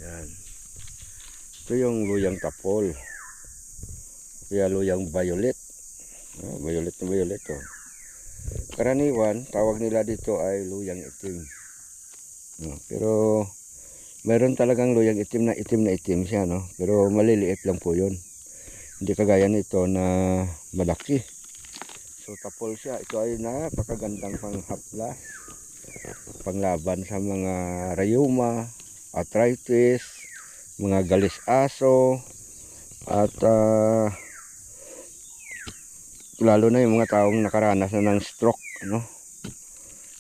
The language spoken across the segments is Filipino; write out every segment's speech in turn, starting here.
Yan. Ito yung luyang tapol. Kaya luyang violet. Violet na violet to. Karaniwan, tawag nila dito ay luyang itim. Pero mayroon talagang luyang itim na itim siya, no? Pero maliliit lang po yun. Hindi kagaya nito na malaki. So tapol siya. Ito ay napakagandang panghaplas. Panglaban sa mga rayuma, arthritis, mga galis aso, at lalo na yung mga taong nakaranas na ng stroke, ano?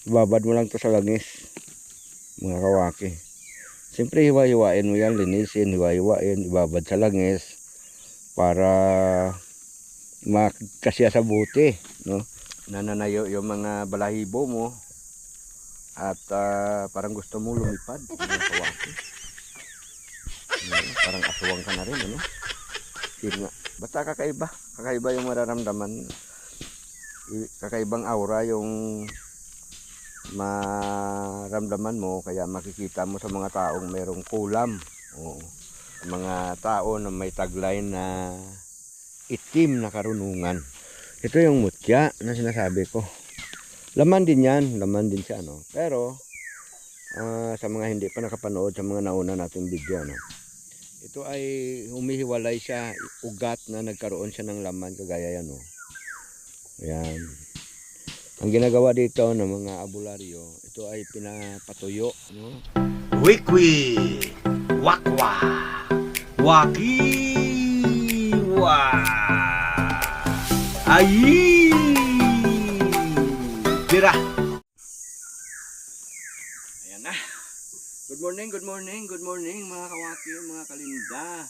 Ibabad mo lang to sa langis, mga kawaki. Siyempre hiwa-hiwain mo yan, linisin, hiwa-hiwain, ibabad sa langis para makasya sa buti, no? Nananayo yung mga balahibo mo at parang gusto mo lumipad, mga kawaki. Parang aswang ka na rin, ano? Nga. Basta kakaiba yung mararamdaman, kakaibang aura yung maramdaman mo, kaya makikita mo sa mga taong mayroong kulam, mga tao na may tagline na itim na karunungan. Ito yung mutya na sinasabi ko, laman din yan, laman din siya, no? Pero sa mga hindi pa nakapanood sa mga nauna nating video, no, ito ay humihiwalay siya, ugat na nagkaroon siya ng laman, kagaya yan, no? Ayan. Ang ginagawa dito ng mga abularyo, ito ay pinapatuyo, no? Wikwi, wakwa, wakiwa, ayi, tira. Ayan na. Good morning mga kawaki, mga kalinda,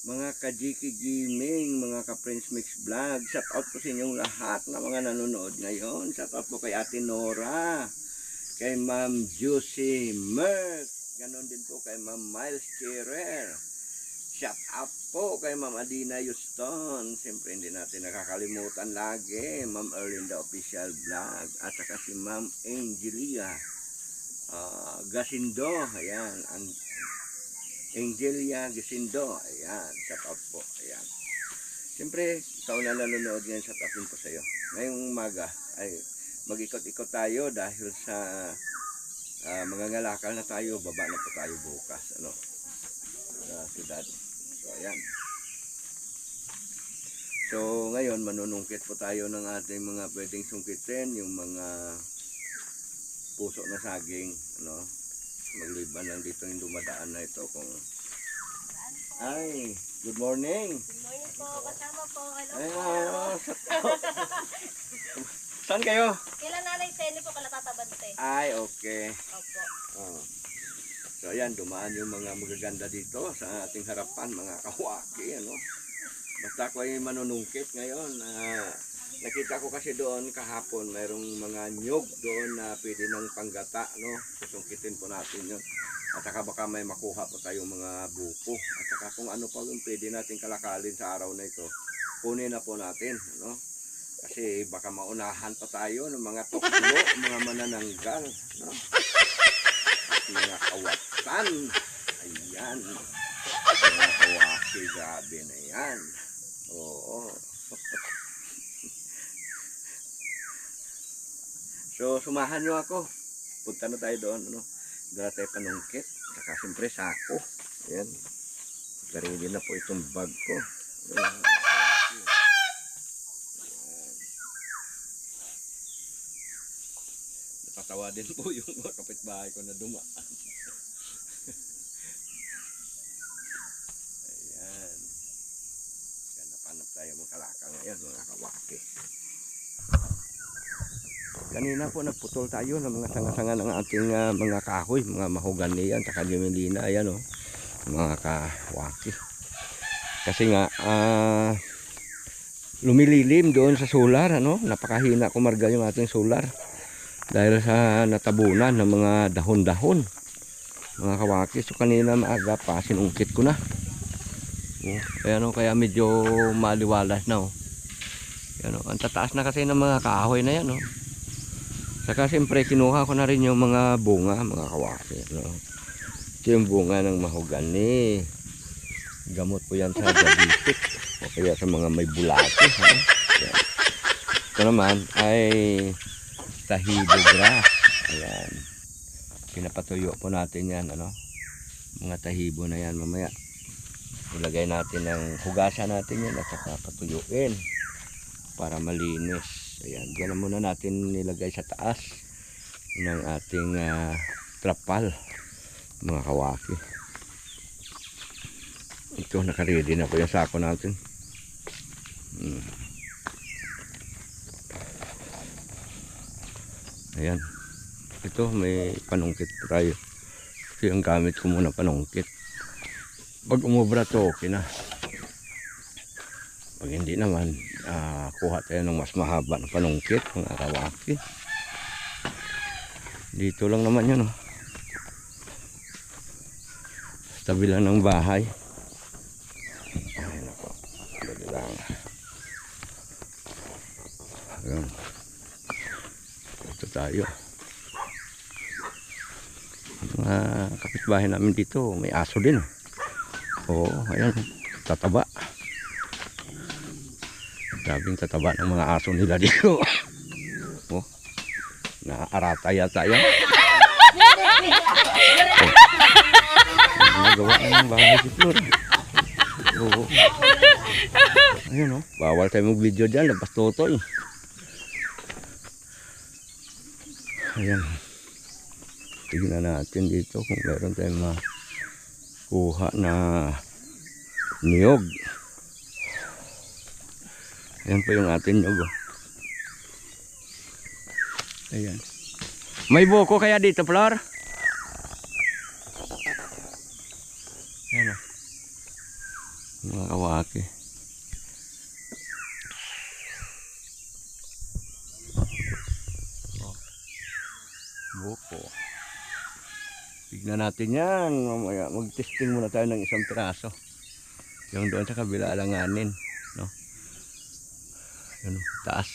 mga ka-Jiki Gaming, mga ka-Prince Mix Vlog. Shout out po sa inyong lahat na mga nanonood ngayon. Shout out po kay Ate Nora, kay Ma'am Juicy Merck, ganon din po kay Ma'am Miles Cherer. Shout out po kay Ma'am Adina Houston. Siyempre hindi natin nakakalimutan lagi Ma'am Erlinda Official Vlog, at saka si Ma'am Angelia Gasindo. Ayan, Angelia Gasindo. Ayan, shout out po. Ayan. Siyempre, ikaw na nanonood ngayon, shout out din po sa iyo. Ngayong umaga ay mag-ikot-ikot tayo dahil sa mga ngalakal na tayo. Baba na po tayo bukas, ano, sa siyudad. So, ayan. So, ngayon, manunungkit po tayo ng ating mga pwedeng sungkitin, yung mga puso na saging, ano, magliban lang dito yung dumadaan na ito. Kung ay, good morning. Good morning po, kasama po. Hello Ay, po. saan kayo? Kailan nanay Tenny po pala tatabante? Ay, okay. Opo. Oh. So ayan, dumaan yung mga magaganda dito sa ating harapan, mga kawaki, ano. Basta ako ay manunungkit ngayon. Nakita ko kasi doon kahapon, mayroong mga nyog doon na pwede ng panggata, no? Susungkitin po natin yun. At saka baka may makuha po tayong mga buko. At saka kung ano pa yung pwede natin kalakalin sa araw na ito, kunin na po natin, no? Kasi baka maunahan pa tayo ng mga tuklo, mga manananggal, no? Mga kawatan. Ayan. Mga kawaki, grabe na yan. Oo. So, sumahan nyo ako. Punta na tayo doon, ano? Dala tayo panungkit. Saka siyempre sako. Ayan. Sarili na po itong bag ko. Ayan. Nakatawa din po yung mga kapitbahay ko na dumaan. Ayan. Ganap-anap tayo mga kalakal ngayon, mga kawaki. Kanina po nagputol tayo ng mga sanga-sanga ng ating mga kahoy, mga mahogani yan, saka limelina, ayan, oh, mga kawaki. Kasi nga, lumililim doon sa solar, ano, napakahina kumarga yung ating solar. Dahil sa natabunan ng mga dahon-dahon, mga kawaki. So kanina maaga pa, sinungkit ko na. Ayan, oh, kaya medyo maliwalas na, oh. Ayan, oh, ang tataas na kasi ng mga kahoy na yan, oh. Saka siyempre kinuha ko na rin yung mga bunga, mga kawaki, no? Ito yung bunga ng mahogani. Gamot po yan sa diabetic o kaya sa mga may bulate. Ano? Yan. Ito naman ay tahibo grass. Ayan. Pinapatuyo po natin yan. Ano? Mga tahibo na yan mamaya. Ilagay natin ng hugasan natin yan at saka patuyuin para malinis. Ayan. Diyan na muna natin nilagay sa taas ng ating trapal. Mga kawaki. Ito, nakaready na po yung sako natin. Ayan. Ito, may panungkit po tayo. Kasi ang gamit ko muna panungkit. Pag umubra to, okay na. Pag hindi naman, kuha tayo ng mas mahaba na panungkit, mga kawaki. Dito lang naman yun, oh. Tabi lang ng bahay. Ayun ako. Dali lang. Ayun. Ito tayo. Mga kapitbahay namin dito, may aso din. Oo, ayan. Tataba. Grabing tataba ng mga aso nila dito. Oh. Naarata yata yan. Gawa ng bahay si Flor. Oo. Ayun, oh. Bawal tayo mag-video dyan. Labas totoy. Ayan. Tignan natin dito kung meron tayong makuha na niyog. Ayan po yung ating niyog, oh. Ayan. May buko kaya dito, Flor? Ayan, oh. Mga kawaki. Oh. Buko. Tignan natin yan. Mamaya mag-testing muna tayo ng isang piraso. Yung doon sa kabila alanganin, no? Yun, taas.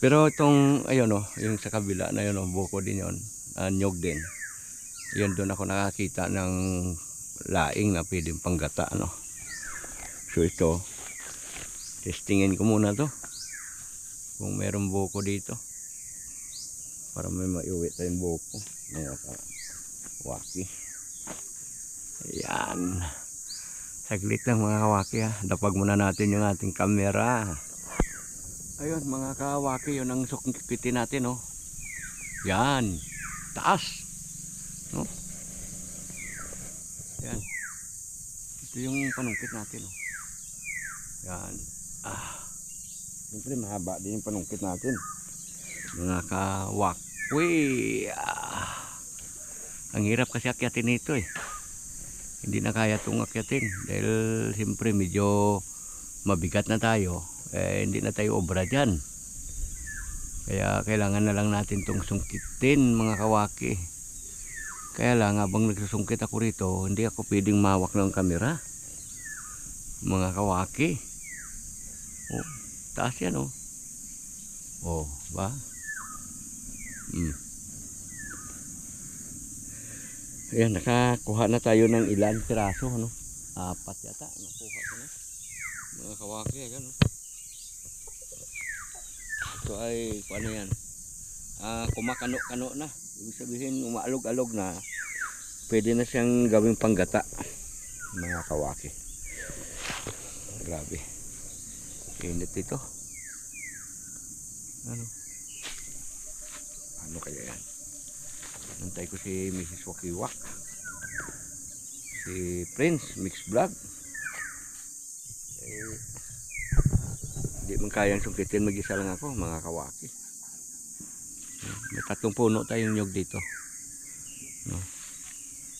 Pero itong ayun, oh, yung sa kabila na yun, oh, buko din yun, nyog din. Yun, doon ako nakakita ng laing na pwedeng panggata, no? So ito, testingin ko muna to kung meron buko dito para may maiuwi tayong buko. Mga kawaki. Ayan. Saglit lang mga kawaki, ha. Dapag muna natin yung ating kamera. Ayun mga kawaki, yun ang sukitin natin, no? Yan. Taas. No? Yan. Ito yung panungkit natin, no? Yan. Siyempre mahaba din yung panungkit natin. Mga kawaki. Ang hirap kasi akyatin ito, eh. Hindi na kaya itong akyatin dahil siyempre medyo mabigat na tayo, hindi na tayo obra dyan. Kaya kailangan na lang natin itong sungkitin mga kawaki. Kaya lang habang nagsusungkit ako rito, hindi ako pwedeng mawak ng kamera mga kawaki. Oh, taas yan, oh. Oh, ba? Ayan, nakakuha na tayo ng ilan piraso, ano? 4 yata, nakuha ko na. Mga kawaki, ayan, no? Ito ay, ano yan? Kumakano-kano na. Ibig sabihin, umaalog-alog na. Pwede na siyang gawing panggata. Mga kawaki. Grabe. Init ito. Ano kaya yan? Nantay ko si Mrs. Wakiwak, si Prince Mix Vlog. Hindi man kayang sungkitin, mag-isa lang ako mga kawaki. May 3 puno tayong nyog dito, no?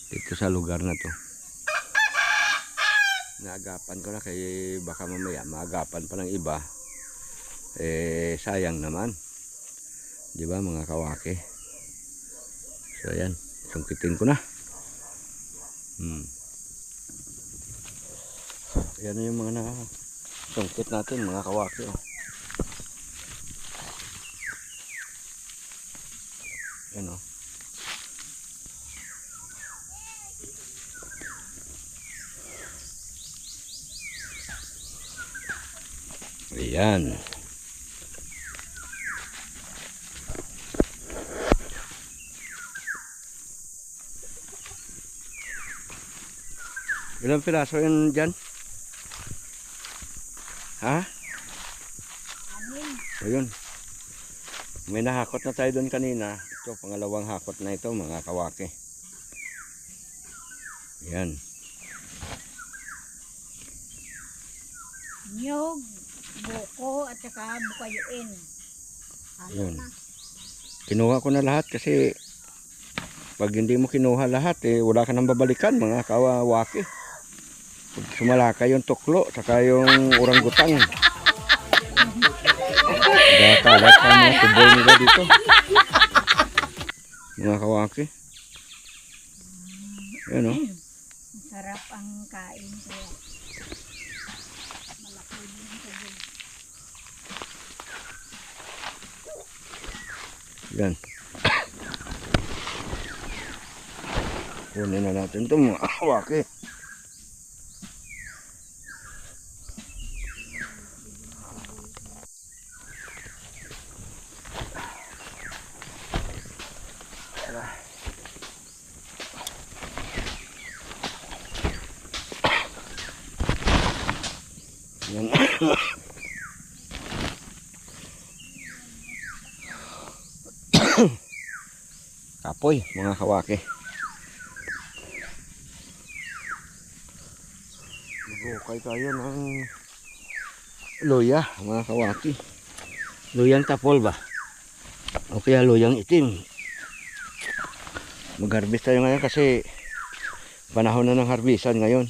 Dito sa lugar na to. Naagapan ko na kaya baka mamaya maagapan pa ng iba, sayang naman, di ba mga kawaki? So ayan, sungkitin ko na. Ayan na yung mga sungkit natin mga kawaki, oh. Ayan, oh. Ayan. Ilang piraso yun dyan? Ha? Ayun. May nahakot na tayo doon kanina. Ito, pangalawang hakot na ito mga kawaki. Ayan. Nyog, buko at saka bukayuin. Yun. Kinuha ko na lahat kasi pag hindi mo kinuha lahat wala ka nang babalikan mga kawaki. Pag sumalaka yung tuklo saka yung orangutang. Kalat ang mga tuboy nila dito. Mga kawaki. Yan o. Sarap ang kain. Kaya malaki din ang tubig. Yan. Kunin na natin ito mga kawaki. Yan. Kapoy mga kawaki. Magukay tayo ng luya mga kawaki. Luyang tapol ba? O kaya luyang itim. Mag-harvest tayo ngayon kasi panahon na ng harvestan ngayon.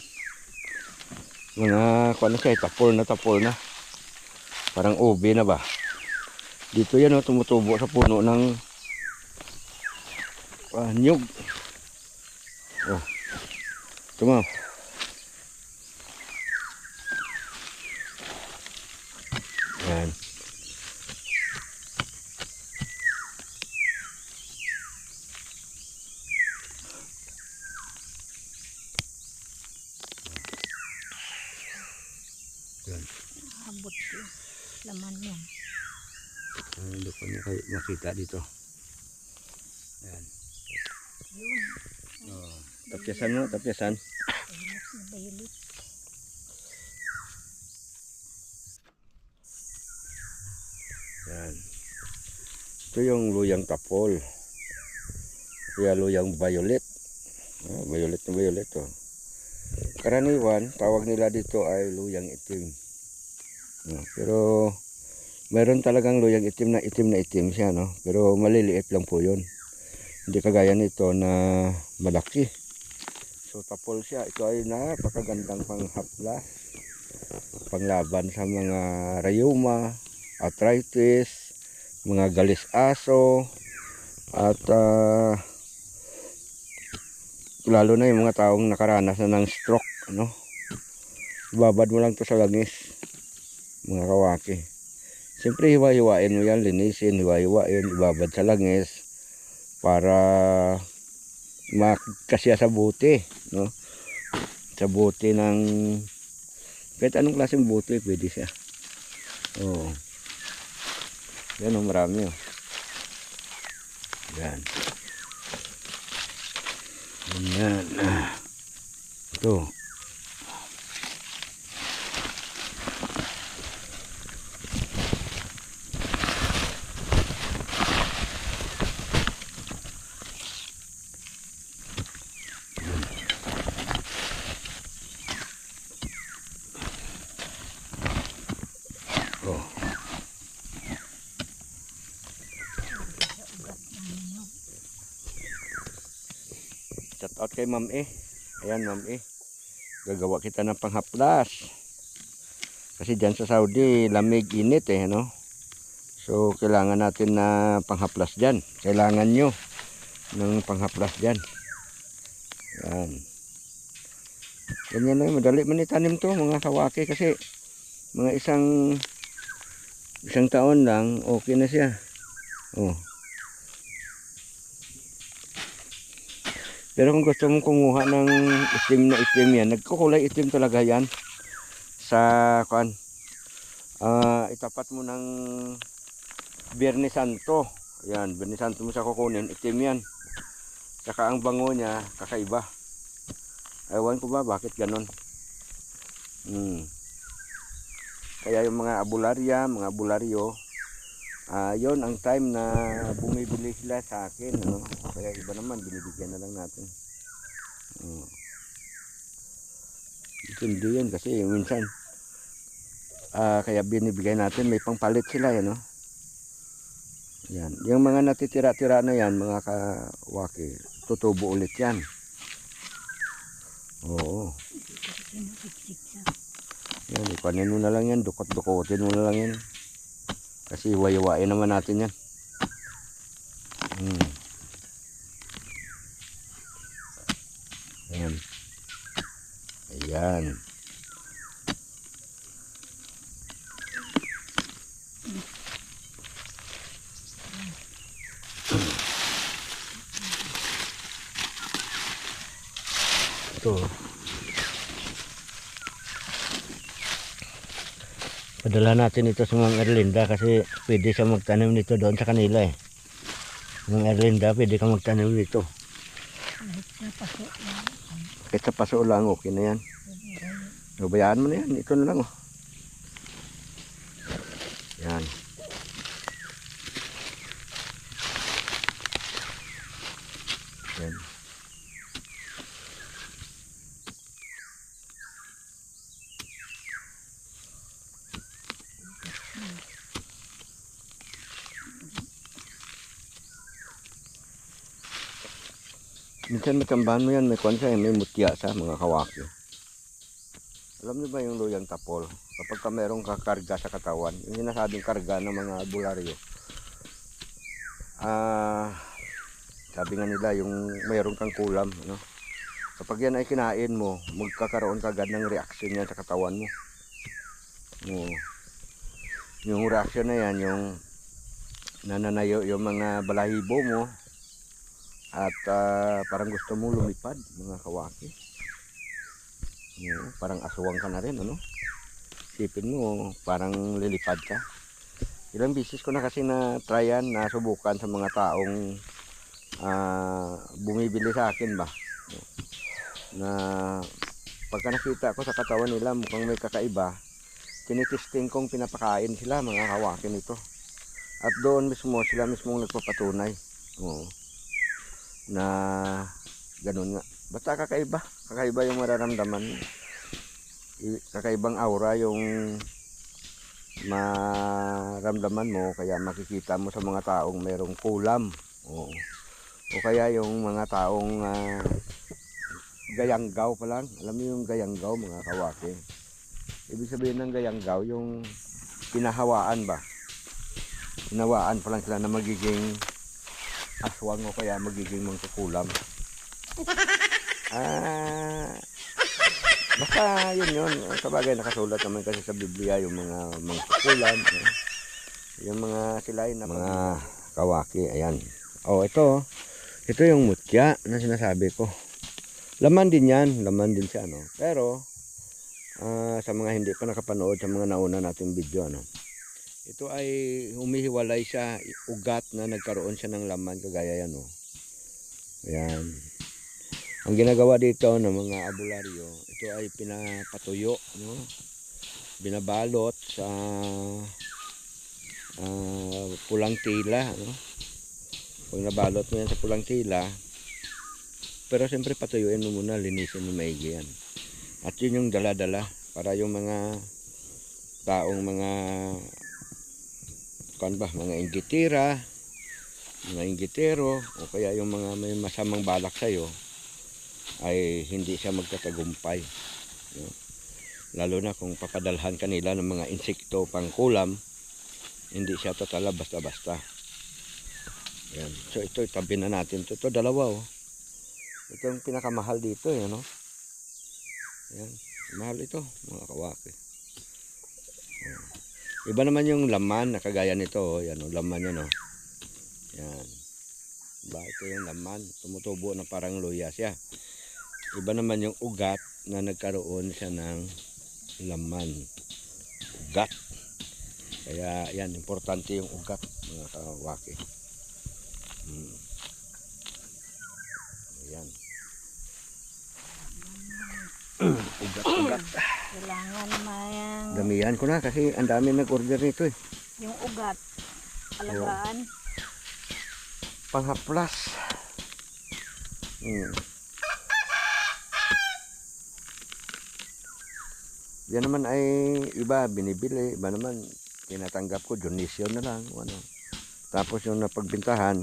Mga kuan na siya, tapol na. Parang ube na ba? Dito yan tumutubo sa puno ng nyug. Oh. Tuma. Yan. Yan. Abot yung laman yan. Hindi ko kayo makita dito. Yan. Yun. Oh, tapyasan mo, tapyasan. Violet na violet. Yan. Ito yung luyang tapol. Kaya luyang violet. Violet na violet to. Karaniwan, tawag nila dito ay luyang itim. Pero mayroon talagang luyang itim na itim siya, no? Pero maliliit lang po yun. Hindi kagaya nito na malaki. So tapol siya. Ito ay napakagandang panghaplas. Panglaban sa mga rayuma, arthritis, mga galis aso, at lalo na yung mga taong nakaranas na ng stroke, ano? Ibabad mo lang to sa langis, mga kawaki. Siyempre hiwa-hiwain mo yan, linisin, hiwa-hiwain, ibabad sa langis para makasya sa buti, no? Sa buti ng kahit anong klaseng buti pwede siya. Oh. Yan o, marami o. Yan. Yan. Ito. Oh. Shout out kay Ma'am E. Ayan Ma'am E. Gagawa kita ng panghaplas. Kasi dyan sa Saudi, lamig init no? So, kailangan natin na panghaplas dyan. Kailangan nyo ng panghaplas dyan. Yan. Ganyan lang, madali man itanim to mga kawaki kasi mga isang taon lang, okay na siya. Oh. Pero kung gusto mong kumuha ng itim na itim yan, nagkukulay itim talaga yan sa itapat mo ng Biyernes Santo. Yan, Biyernes Santo mo siya kukunin, itim yan. Saka ang bango niya, kakaiba. Ewan ko ba, bakit ganon? Kaya yung mga abularya, mga bularyo, yon ang time na bumibili sila sa akin. Ano? Kaya iba naman, binibigyan na lang natin. Hindi yun kasi minsan kaya binibigay natin, may pangpalit sila yan, no? Yan. Yung mga natitira-tira na yan, mga kawaki, tutubo ulit yan. Oo. Sinusiksik siya. Yan, ipanin mo na lang yan, dukot-dukotin mo na lang yan. Kasi iwa-iwain naman natin yan. Ayan. Ayan. Ito. Padala natin ito sa mga Erlinda kasi pwede siya magtanim nito doon sa kanila eh. Mga Erlinda, pwede kang magtanim nito. Kahit sa paso lang. Kahit sa paso lang, okay na yan. So, bayaan mo na yan. Ito na lang, oh. Yan. Yan. Minsan matambahan mo yan, may kwansa, may mutya sa mga kawaki. Alam niyo ba yung luyang tapol? Kapag ka merong kakarga sa katawan, yung sinasabing karga ng mga albularyo, sabi nga nila, yung mayroong kang kulam, ano? Kapag yan ay kinain mo, magkakaroon kagad ng reaksyon yan sa katawan mo. Yung reaksyon na yan, yung nananayo yung mga balahibo mo, at parang gusto mo lumipad, mga kawaki. Parang aswang ka na rin, ano? Isipin mo, parang lilipad ka. Ilang bisis ko na kasi na tryan, na subukan sa mga taong bumibili sa akin ba. Na pagka nakita ko sa katawan nila mukhang may kakaiba, tinitesting kong pinapakain sila, mga kawaki nito. At doon mismo, sila mismong nagpapatunay. Oo. Na ganun nga. Basta kakaiba. Kakaiba yung mararamdaman. Kakaibang aura yung maramdaman mo. Kaya makikita mo sa mga taong mayroong kulam. O kaya yung mga taong gayanggaw pa lang. Alam mo yung gayanggaw, mga kawaki? Ibig sabihin ng gayanggaw, yung pinahawaan ba? Pinahawaan pa lang sila na magiging aswang o kaya magiging mangkukulam. Basta yun. Sabagay nakasulat naman kasi sa Biblia yung mga mangkukulam. Yung mga silay na mga kawaki. Ayan. Ito yung mutya na sinasabi ko. Laman din yan. Laman din siya. No? Pero sa mga hindi pa nakapanood sa mga nauna nating video, ano, ito ay humihiwalay siya, ugat na nagkaroon siya ng laman, kagaya yan, oh. Ayan. Ang ginagawa dito ng mga albularyo, ito ay pinapatuyo, no? Binabalot sa pulang tila, no? Pag nabalot mo yan sa pulang tila, pero siyempre patuyuin mo muna, linisin mo maigi yan. At yun yung dala-dala para yung mga taong mga mga inggitira, mga inggitero, o kaya yung mga may masamang balak sa'yo, ay hindi siya magtatagumpay. No? Lalo na kung papadalhan kanila ng mga insekto pangkulam, hindi siya tatala basta-basta. Yan. So ito, itabi na natin. Ito dalawa, oh. Ito yung pinakamahal dito, no? Yan. Mahal ito, mga kawaki. Iba naman yung laman na kagaya nito, oh. Yan, oh, laman yan, oh. Yan. Diba? Ito yung laman, tumutubo na parang luya siya. Iba naman yung ugat na nagkaroon siya ng laman. Ugat. Kaya yan, importante yung ugat mga kawaki. Ayan. Ugat-ugat. Kailangan mayang Damihan ko na kasi ang dami nag-order nito eh. yung ugat. Alagaan. Panghaplas. Yan naman ay iba binibili, iba naman tinatanggap ko donation na lang ano. Tapos yung napagbentahan,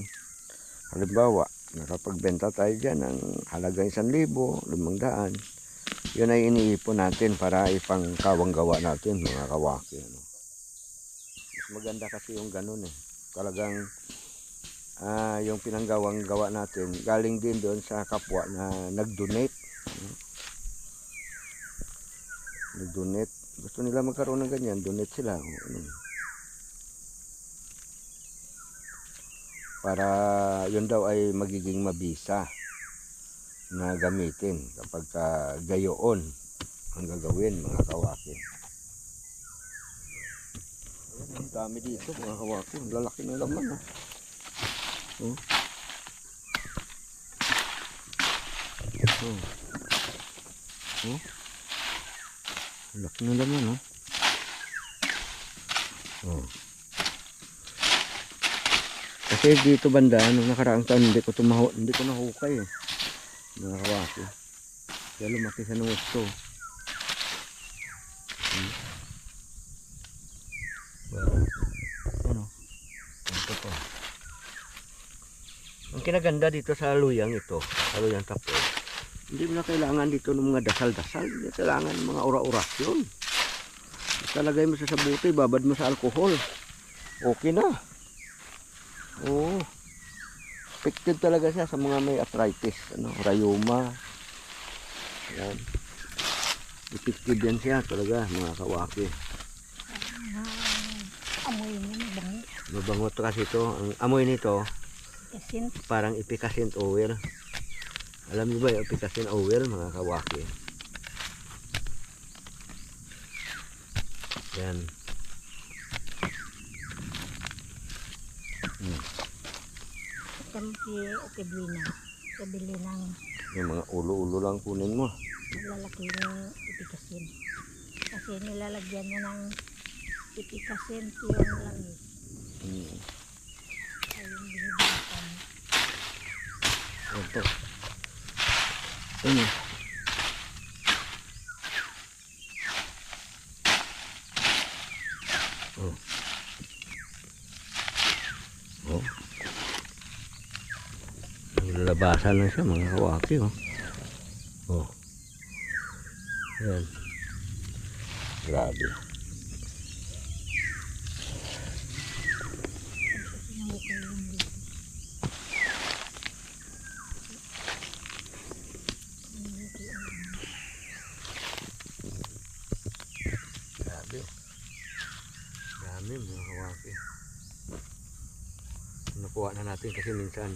halimbawa nakapagbenta tayo dyan ng halagang 1,000, 500, yun ay iniipon natin para ipang kawang gawa natin mga kawaki ano. Mas maganda kasi yung ganun eh, talagang yung pinanggawang gawa natin galing din doon sa kapwa na nag-donate. Nag-donate. Gusto nila magkaroon ng ganyan, donate sila. Para yun daw ay magiging mabisa na gamitin kapag gayoon ang gagawin mga kawaki. Ayan, ang dami dito mga kawaki. Ang lalaki ng laman ha. Oh. Oh. Oh. Laki na naman, no? Oh. Kasi dito banda, nung nakaraang taon, hindi ko nahukay eh. Mga kawaki. Kaya lumaki sa ng gusto. Well, ano? Ito po. Ang kinaganda dito sa luyang ito, sa luyang tapos, hindi mo na kailangan dito ng mga dasal-dasal. Hindi kailangan ng mga orasyon. Basta lagay mo sa sabuti, babad mo sa alcohol. Okay na. Oo. Effective talaga siya sa mga may arthritis, ano, rheuma. Yan. Effective yan siya talaga, mga kawaki. Amoy niya mabango. Mabango to kasi ito. Ang amoy nito, Kasin. parang epicacin oil. Alam niyo ba yung epicacin oil, mga kawaki? Yan. Kampi Epiblina. Kabili ng Yung mga ulo-ulo lang kunin mo. malalaki ng ipikasin. Kasi nilalagyan niya ng ipikasin yung langis. Ayun binibilitan. Ito. Ano? Oh. Oh. Lalabasan na siya mga kawaki oh. Oh. Yan. Grabe. Sinangukay yung dito. Grabe. Dami mga kawaki. Nakuha na natin kasi minsan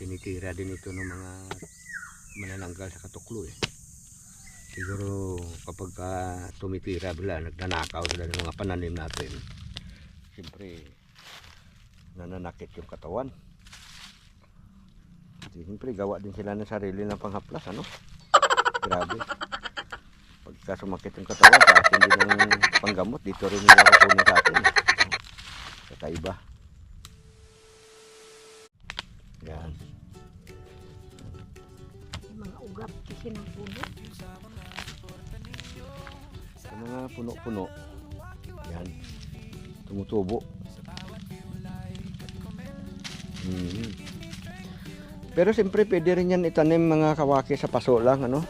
tinitira din ito ng mga manananggal sa katuklo eh. Siguro kapag tumitira bila, nagnanakaw sila ng mga pananim natin. Siyempre nananakit yung katawan. Siyempre gawa din sila ng sarili ng panghaplas ano. Grabe. Pagka sumakit yung katawan sa atin din ng panggamot, dito rin nila kukunin sa atin. Kakaiba. Yan. Yung mga ugat kasi ng puno. Sa mga puno-puno, yan, tumutubo. Pero siyempre pwede rin yan itanim mga kawaki sa paso lang ano.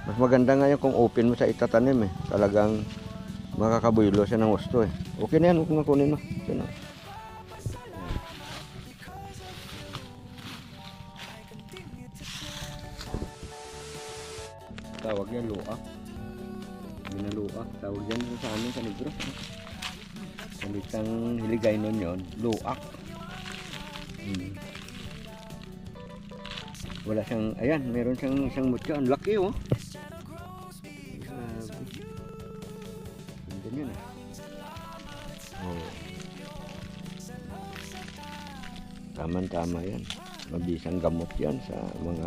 Mas maganda nga yan kung open mo sa itatanim eh. Talagang makakabuylo siya ng gusto eh. Okay na yan, huwag nga kunin mo. Okay na. Tawag yan luak. Minaluak. Tawag yan sa amin sa Negros. Salitang hiligay nun yun. Luak. Wala siyang, ayan, meron siyang isang mutya. Ang laki oh. Grabe. Ganda yun ah. Tama-tama yan. Mabisang gamot yan sa mga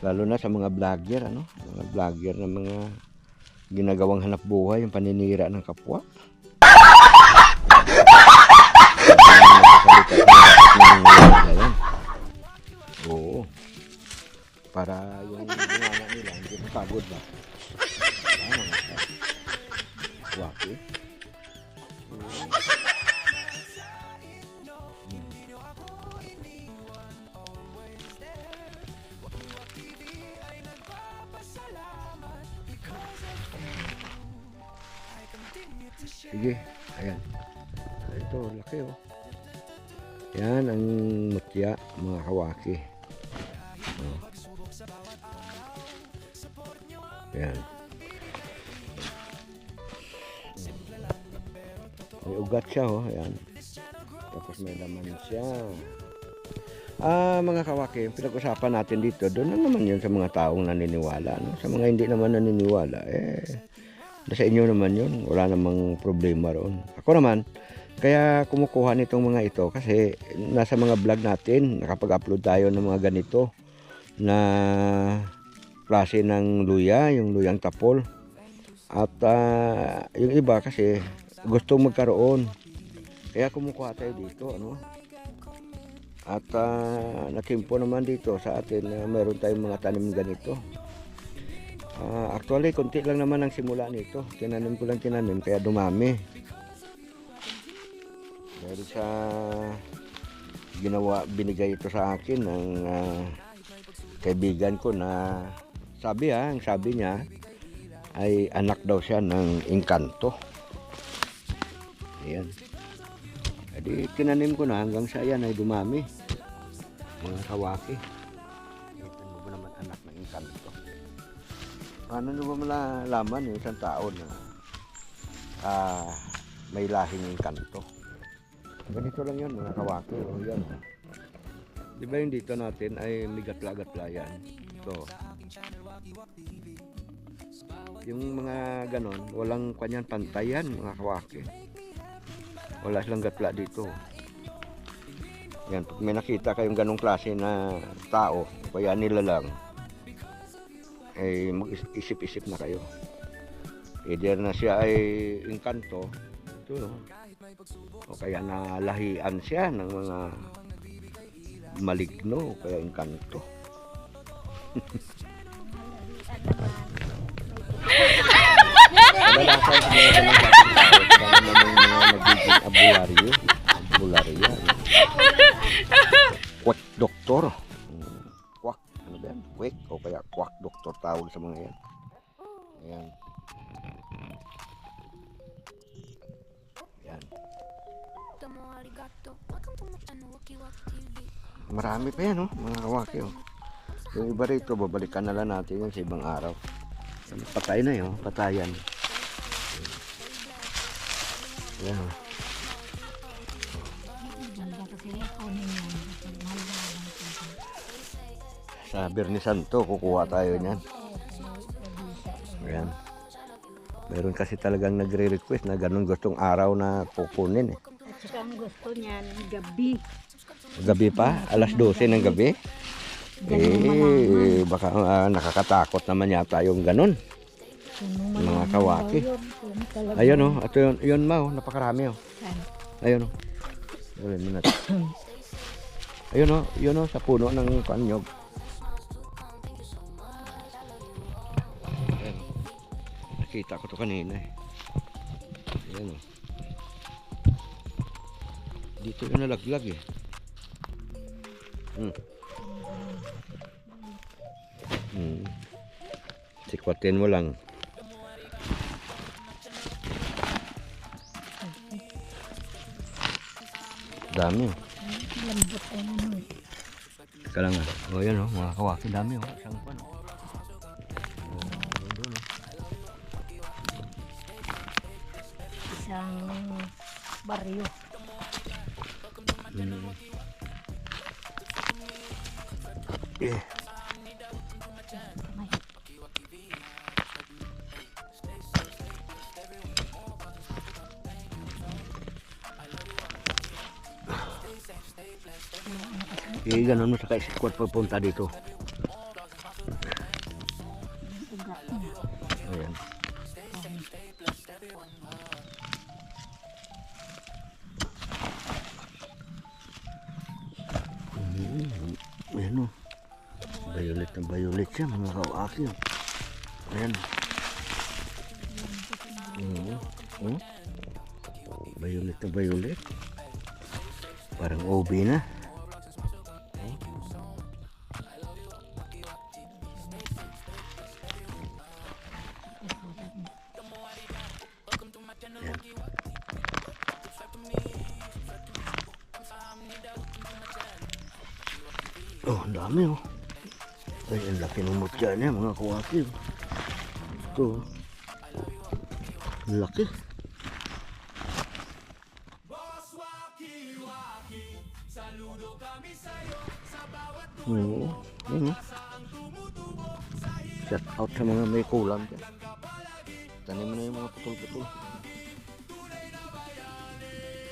lalo na sa mga vlogger, ano? Mga vlogger na mga ginagawang hanap buhay, yung paninira ng kapwa. Oo. Para yung mga nila hindi mapagod ba? Waki. Sige, ayan. Ito, laki oh. Yan ang mutya, mga kawaki. Oh. Ayan. May ugat siya oh, ayan. Tapos may laman siya. Mga kawaki, yung pinag-usapan natin dito, doon na naman yun sa mga taong naniniwala. No? Sa mga hindi naman naniniwala, nasa inyo naman yun. Wala namang problema roon. Ako naman, kaya kumukuha nitong mga ito kasi nasa mga vlog natin, nakapag-upload tayo ng mga ganito na klase ng luya, yung luyang tapol. At yung iba kasi gusto magkaroon. Kaya kumukuha tayo dito, ano? At nakimpo naman dito sa atin na meron tayong mga tanim ganito. Actually, konti lang naman ang simula nito. Tinanim ko lang kaya dumami. Dahil sa binigay ito sa akin ng kaibigan ko na ang sabi niya ay anak daw siya ng engkanto. Ayan. Edi tinanim ko na hanggang sa yan ay dumami. Mga kawaki. Ito mo ba naman anak ng engkanto? Paano nyo ba malalaman yung isang tao na may lahing engkanto? Ganito lang yan mga kawaki. O yan. Di ba yung dito natin ay may gatla-gatla yan? Ito. Yung mga ganon, walang kanyan pantayan mga kawaki. Wala silang gatla dito. Yan, pag may nakita kayong ganong klase na tao, kaya nila lang, ay mag-isip-isip na kayo. Either na siya ay engkanto, ito no? O kaya nalahian siya ng mga maligno, o kaya engkanto. Kadalasan sa mga ganang klaseng tao, kaya naman yung mga nagiging abularyo. Quack doktor. Quack, ano ba yan? Quack, o kaya quack doktor tawag sa mga yan. Ayan. Ayan. Marami pa yan, oh, mga kawaki. Oh. Yung iba rito, babalikan na lang natin yun sa ibang araw. Patay na yun, patayan. Ayan. Oh. Sa Biyernes Santo, kukuha tayo niyan. Ayan. Meron kasi talagang nagre-request na ganun gustong araw na kukunin. At saka ang gusto niyan, gabi. Gabi pa? Alas 12 ng gabi? Baka nakakatakot naman yata yung ganun. Mga kawaki. Ayun oh, ito yun Mau, napakarami oh. Ayun oh. Ayun oh, yun oh, sa puno ng kanyog. Nakita ko to kanina eh. Ayun oh. Dito yung nalaglag eh. Sikwatin mo lang. Dami. Lambot ay ano. Teka lang ah. O yan oh, mga kawaki dami oh. Isang pan oh. Doon oh. Isang baryo. Yeah. Ganun mo sa kaisikot pagpunta dito. Ugat na. Ayan. Ayan o. Violet na violet siya mga kawaki. Ayan. Violet na violet. Parang OB na. Oh, ang dami oh. Ay, ang laki ng mutya niya mga kawaki. Ito. Ang laki. Oo. Yun oh. Shout out sa mga may kulam dyan. Tanim mo na yung mga putol-putol.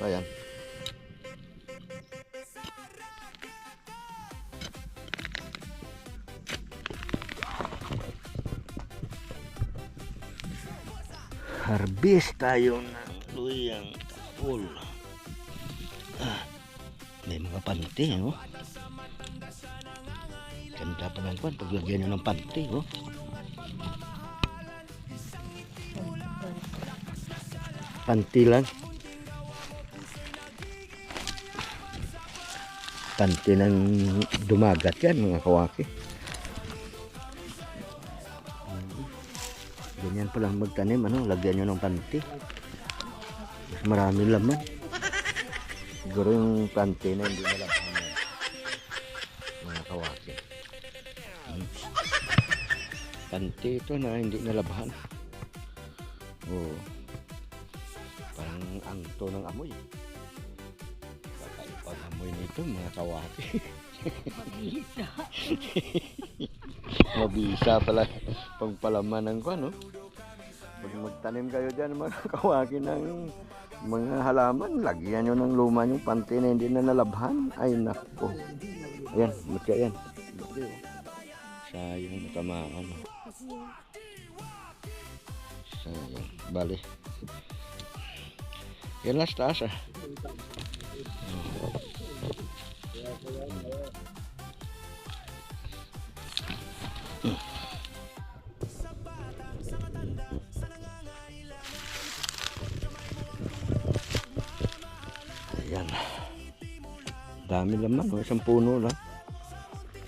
Ayan. Harvest tayo ng luyang tapol. May mga panty, oh. Ganda pa lang kwan, paglagyan nyo ng panty, oh. Panty lang. Panty ng dumagat yan, mga kawaki. Ganyan pa lang magtanim, ano, lagyan nyo ng panty. Mas marami laman. Siguro yung panty na hindi nalabahan yan, mga kawaki. Panty ito na hindi nalabahan. Oh. Parang angto ng amoy. Kakaiba ang amoy nito, mga kawaki. Mabisa. Mabisa pala pagpalaman ng kwan, no? Pag magtanim kayo dyan mga kawaki ng mga halaman, lagyan nyo ng luma yung panty na hindi na nalabhan. Ay nako. Ayan, mutya yan. Sayang natamaan. Sayang. Bali. Yan lang sa taas ah. Ayan. Dami laman, oh. Isang puno lang.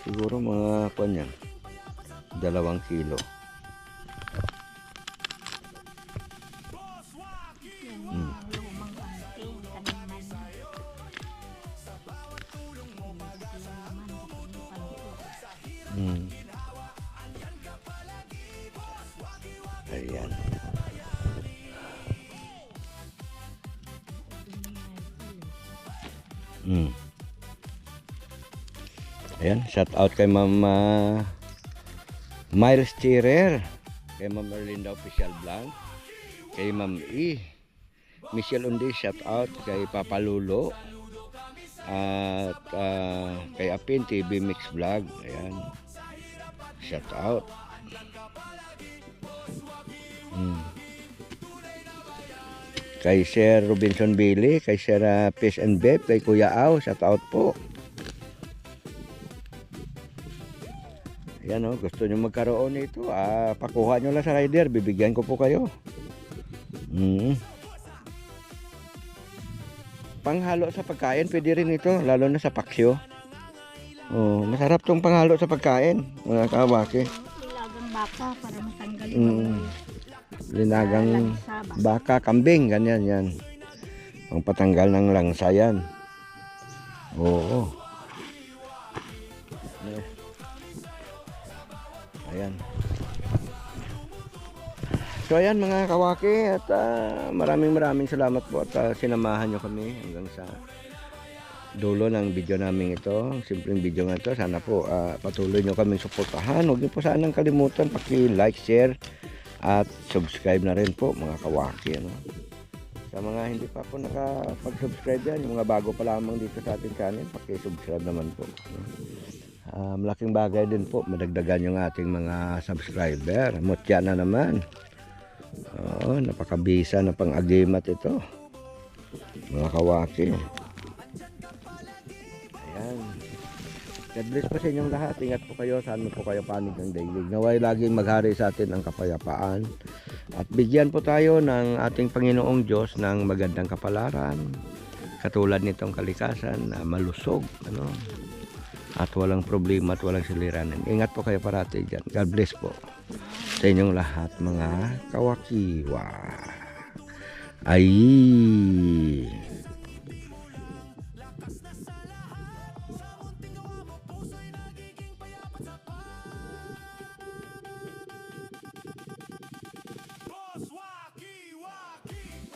Siguro mga kwan yan. 2 kilo. Lumang anting, taniman. Ayan. Ayan, shout out kay Mama Miles Chirer, kay Ma'am Erlinda Official Blanc, kay Ma'am E, Michelle Undi, shout out kay Papa Lulo, at kay Apin TV Mix Vlog. Ayan, shout out. Kay Sir Robinson Billy, kay Sir Fish and Beb, kay Kuya Au, shout out po. Yan, oh, gusto nyo magkaroon nito, pakuha nyo lang sa rider, bibigyan ko po kayo. Panghalo sa pagkain, pwede rin ito, lalo na sa paksyo. Oh, masarap tong panghalo sa pagkain, mga kawaki. Ilagang baka para matanggal yung Linagang baka, kambing, ganyan yan. Ang patanggal ng langsa yan. Oo. Ayan. So ayan mga kawaki, at maraming salamat po at sinamahan nyo kami hanggang sa dulo ng video namin ito. Simpleng video nga ito. Sana po patuloy nyo kaming suportahan. Huwag nyo po sanang kalimutan paki-like, share at subscribe na rin po mga kawaki, ano? Sa mga hindi pa po nakapag-subscribe yan, yung mga bago pa lamang dito sa ating channel, paki-subscribe naman po. Malaking bagay din po, madagdagan yung ating mga subscriber. Mutya na naman. Oo, napakabisa na pang-agimat ito. Mga kawaki. Ayan. God bless po sa inyong lahat. Ingat po kayo. Saan mo po kayo panig ng daigdig. Naway laging maghari sa atin ang kapayapaan. At bigyan po tayo ng ating Panginoong Diyos ng magandang kapalaran. Katulad nitong kalikasan na malusog. At walang problema at walang siliranin. Ingat po kayo parati dyan. God bless po sa inyong lahat mga kawakiwa. Ay.